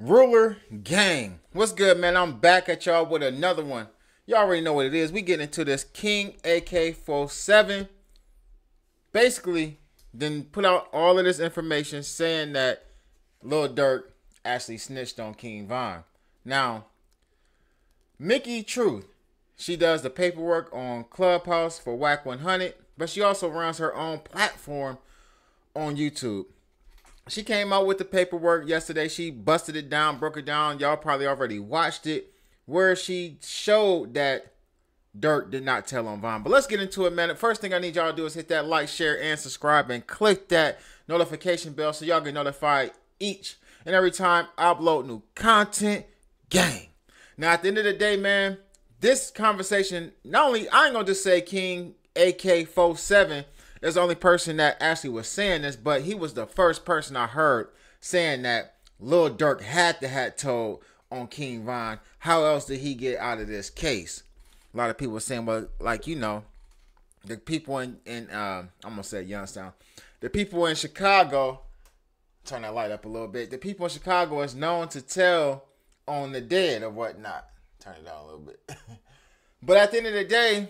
Ruler Gang. What's good, man? I'm back at y'all with another one. Y'all already know what it is. We get into this King AK Fortyseven. Basically, then put out all of this information saying that Lil Durk actually snitched on King Von. Now, Mickey Truth, she does the paperwork on Clubhouse for Whack 100, but she also runs her own platform on YouTube. She came out with the paperwork yesterday. She busted it down, broke it down. Y'all probably already watched it, where she showed that Durk did not tell on Von. But let's get into it, man. The first thing I need y'all to do is hit that like, share, and subscribe, and click that notification bell so y'all get notified each and every time I upload new content. Gang. Now, at the end of the day, man, this conversation, not only, I ain't gonna just say King AK Fortyseven is the only person that actually was saying this, but he was the first person I heard saying that Lil Durk had told on King Von. How else did he get out of this case? A lot of people were saying, well, like, you know, the people in I'm gonna say Youngstown, the people in Chicago, turn that light up a little bit. The people in Chicago is known to tell on the dead or whatnot. Turn it down a little bit. But at the end of the day,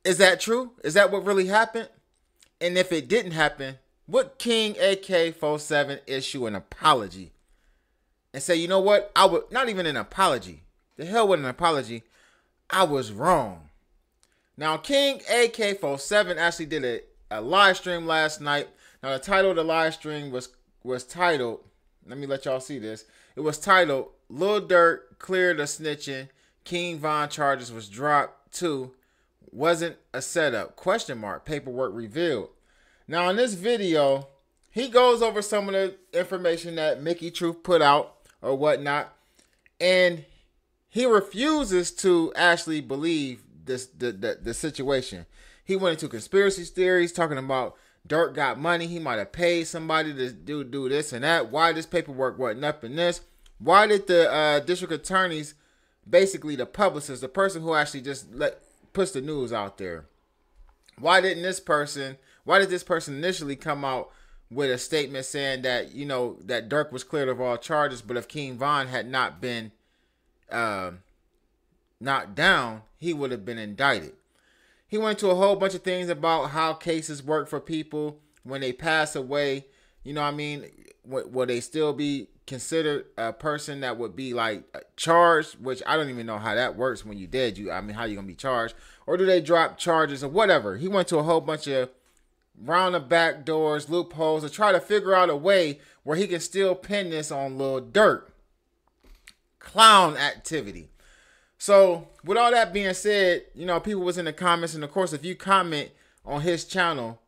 is that true? Is that what really happened? And if it didn't happen, would King AK Fortyseven issue an apology and say, you know what? I would, not even an apology. The hell with an apology. I was wrong. Now, King AK Fortyseven actually did a live stream last night. Now, the title of the live stream was titled, let me let y'all see this. It was titled, Lil Durk cleared of snitching. King Von charges was dropped too. Wasn't a setup, question mark, paperwork revealed. Now in this video, he goes over some of the information that Mickey Truth put out or whatnot, and he refuses to actually believe the situation. He went into conspiracy theories, talking about Durk got money, he might have paid somebody to do this and that. Why this paperwork wasn't up in this? Why did the district attorneys, basically the publicist, the person who actually just puts the news out there, why did this person initially come out with a statement saying that, you know, that Durk was cleared of all charges, but if King Von had not been knocked down, he would have been indicted? He went into a whole bunch of things about how cases work for people when they pass away. You know what I mean? Will they still be considered a person that would be like charged, which I don't even know how that works when you're dead. I mean, how you gonna be charged? Or do they drop charges or whatever? He went to a whole bunch of round the back doors, loopholes, to try to figure out a way where he can still pin this on Lil Durk. Clown activity. So with all that being said, you know, people was in the comments, and of course, if you comment on his channel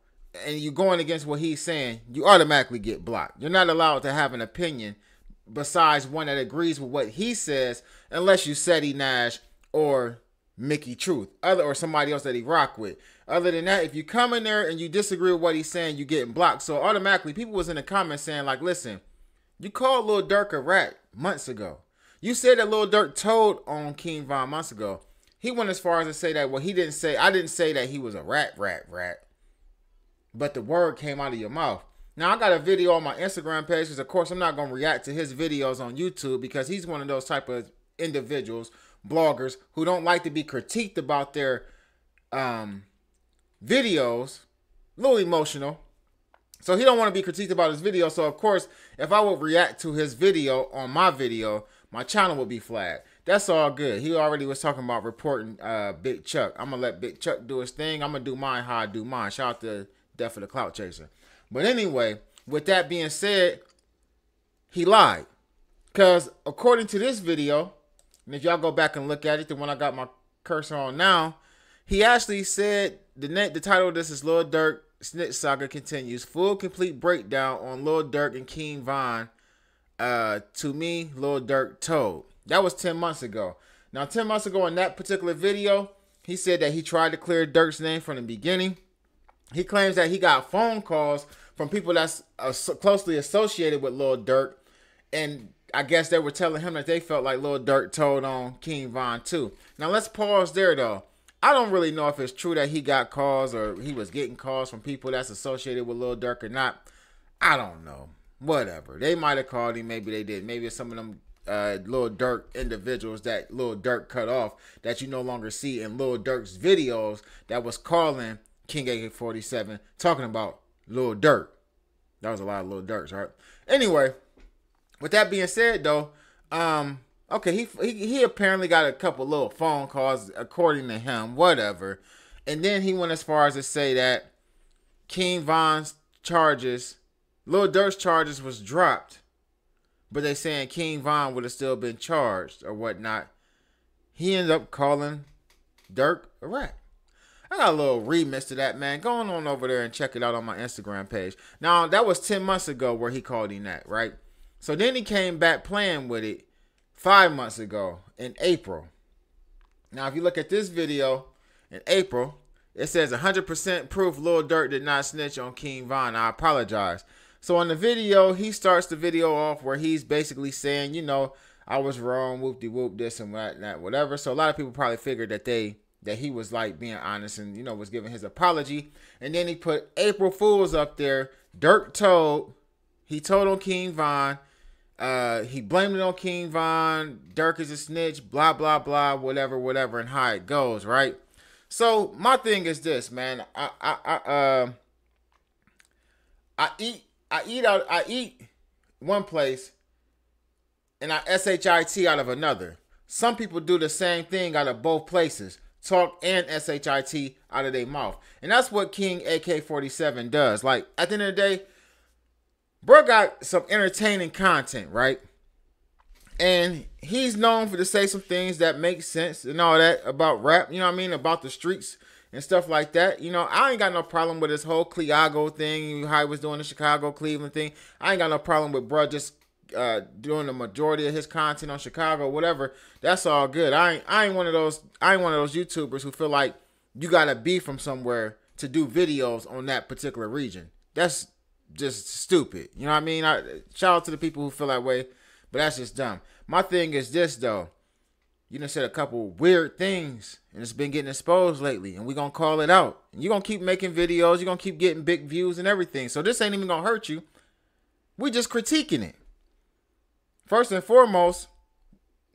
and you're going against what he's saying, you automatically get blocked. You're not allowed to have an opinion besides one that agrees with what he says, unless you Seti Nash or Mickey Truth, or somebody else that he rock with. Other than that, if you come in there and you disagree with what he's saying, you're getting blocked. So automatically, people was in the comments saying, like, listen, you called Lil Durk a rat months ago. You said that Lil Durk told on King Von months ago. He went as far as to say that, well, he didn't say, I didn't say that he was a rat. But the word came out of your mouth. Now, I got a video on my Instagram page, because, of course, I'm not going to react to his videos on YouTube, because he's one of those type of individuals, bloggers, who don't like to be critiqued about their videos. A little emotional. So he don't want to be critiqued about his video. So, of course, if I would react to his video on my video, my channel would be flagged. That's all good. He already was talking about reporting Big Chuck. I'm going to let Big Chuck do his thing. I'm going to do mine how I do mine. Shout out to Death of the Clout Chaser. But anyway, with that being said, he lied. Because according to this video, and if y'all go back and look at it, the one I got my cursor on now, he actually said, the title of this is Lil Durk Snitch Saga Continues. Full complete breakdown on Lil Durk and King Von. To me, Lil Durk told. That was 10 months ago. Now, 10 months ago in that particular video, he said that he tried to clear Durk's name from the beginning. He claims that he got phone calls from people that's closely associated with Lil Durk, and I guess they were telling him that they felt like Lil Durk told on King Von too. Now, let's pause there, though. I don't really know if it's true that he got calls or he was getting calls from people that's associated with Lil Durk or not. I don't know. Whatever. They might have called him. Maybe they did. Maybe it's some of them Lil Durk individuals that Lil Durk cut off that you no longer see in Lil Durk's videos that was calling King AK-47 talking about Lil Durk. That was a lot of Lil Durks, right? Anyway, with that being said, though, okay, he apparently got a couple little phone calls, according to him, whatever. And then he went as far as to say that King Von's charges, Lil Durk's charges was dropped, but they saying King Von would have still been charged or whatnot. He ended up calling Durk a rat. I got a little remix to that, man. Go on over there and check it out on my Instagram page. Now, that was 10 months ago where he called him that, right? So then he came back playing with it 5 months ago in April. Now, if you look at this video in April, it says 100% proof Lil Durk did not snitch on King Von. I apologize. So on the video, he starts the video off where he's basically saying, you know, I was wrong, whoop-de-whoop, this and that, whatever. So a lot of people probably figured that he was like being honest and, you know, was giving his apology. And then he put April Fools up there. Durk told on King Von. He blamed it on King Von. Durk is a snitch, blah, blah, blah, whatever, and how it goes, right? So my thing is this, man. I eat one place and I SHIT out of another. Some people do the same thing out of both places. Talk and SHIT out of their mouth. And that's what King AK-47 does. Like, at the end of the day, bro got some entertaining content, right? And he's known for to say some things that make sense and all that about rap, you know what I mean? About the streets and stuff like that. You know, I ain't got no problem with this whole Cleago thing, how he was doing the Chicago, Cleveland thing. I ain't got no problem with bro just doing the majority of his content on Chicago, whatever. That's all good. I ain't one of those YouTubers who feel like you gotta be from somewhere to do videos on that particular region. That's just stupid. You know what I mean? Shout out to the people who feel that way, but that's just dumb. My thing is this though. You done said a couple weird things and it's been getting exposed lately, and we gonna call it out. And you're gonna keep making videos, you're gonna keep getting big views and everything. So this ain't even gonna hurt you. We just critiquing it. First and foremost,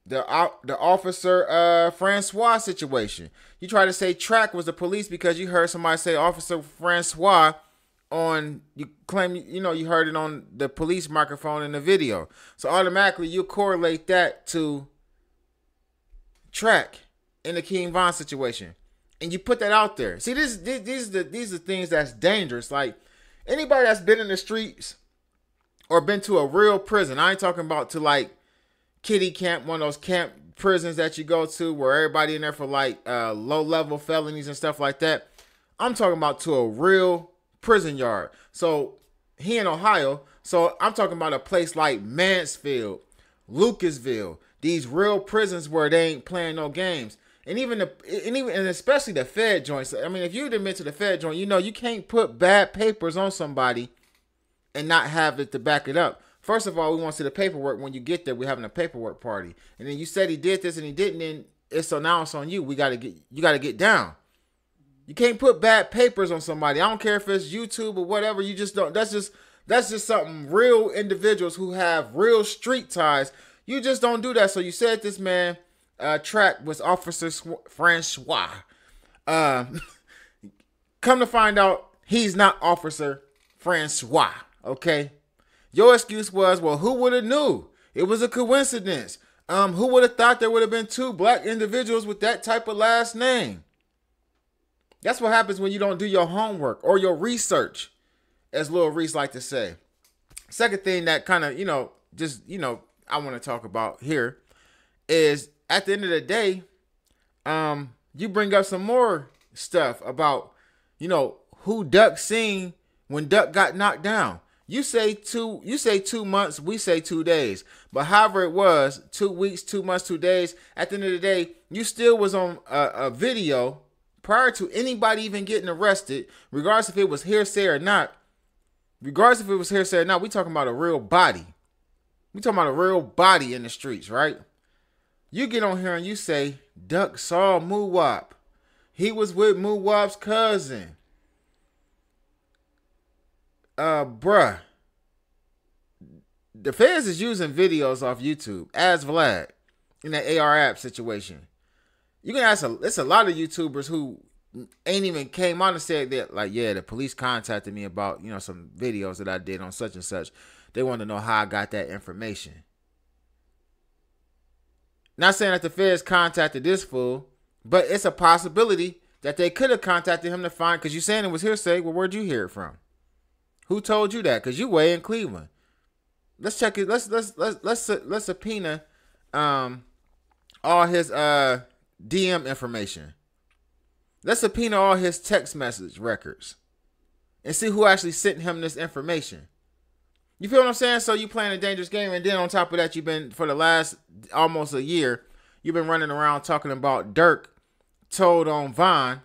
the officer Francois situation. You try to say Track was the police because you heard somebody say Officer Francois on, you claim, you know, you heard it on the police microphone in the video. So automatically you correlate that to Track in the King Von situation. And you put that out there. See, these are things that's dangerous. Like, anybody that's been in the streets or been to a real prison, I ain't talking about to like kiddie camp, one of those camp prisons that you go to where everybody in there for like low-level felonies and stuff like that. I'm talking about to a real prison yard. So he in Ohio. So I'm talking about a place like Mansfield, Lucasville, these real prisons where they ain't playing no games. And especially the Fed joints. I mean, if you'd admit to the Fed joint, you know you can't put bad papers on somebody and not have it to back it up. First of all, we want to see the paperwork. When you get there, we're having a paperwork party. And then you said he did this and he didn't, and now it's on you. You gotta get down. You can't put bad papers on somebody. I don't care if it's YouTube or whatever. You just don't. That's just something real individuals who have real street ties. You just don't do that. So you said this man Track was Officer Francois. Come to find out, he's not Officer Francois. Okay, your excuse was, well, who would have knew? It was a coincidence. Who would have thought there would have been two black individuals with that type of last name? That's what happens when you don't do your homework or your research, as Lil Reese like to say. Second thing that kind of, I want to talk about here is at the end of the day, you bring up some more stuff about, who Duck seen when Duck got knocked down. You say 2 months, we say 2 days. But however it was, 2 weeks, 2 months, 2 days, at the end of the day, you still was on a video prior to anybody even getting arrested, regardless if it was hearsay or not. Regardless if it was hearsay or not, we talking about a real body. We talking about a real body in the streets, right? You get on here and you say, Duck saw Muwap. He was with Muwap's cousin. Bruh. the feds is using videos off YouTube as Vlad in that AR app situation. You can ask, it's a lot of YouTubers who ain't even came on and said that, like, yeah, the police contacted me about, you know, some videos that I did on such and such. They wanted to know how I got that information. Not saying that the feds contacted this fool, but it's a possibility that they could have contacted him to find, because you saying it was hearsay. Well, where'd you hear it from? Who told you that? Because you way in Cleveland. Let's check it. Let's subpoena all his DM information. Let's subpoena all his text message records and see who actually sent him this information. You feel what I'm saying? So you playing a dangerous game, and then on top of that, you've been, for the last almost a year, you've been running around talking about Durk told on Vaughn.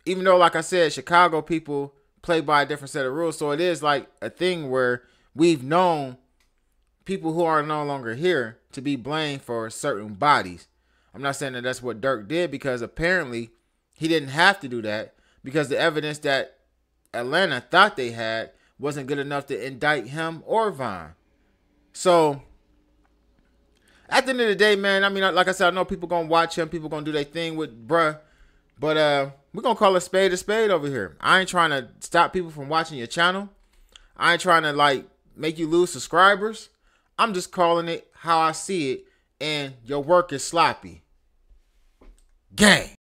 Even though, like I said, Chicago people play by a different set of rules, so it is like a thing where we've known people who are no longer here to be blamed for certain bodies. I'm not saying that that's what Durk did, because apparently he didn't have to do that, because the evidence that Atlanta thought they had wasn't good enough to indict him or Vaughn. So at the end of the day, man, I mean, like I said, I know people gonna watch him, people gonna do their thing with bruh, but we're gonna call a spade over here. I ain't trying to stop people from watching your channel. I ain't trying to, like, make you lose subscribers. I'm just calling it how I see it, and your work is sloppy. Gang.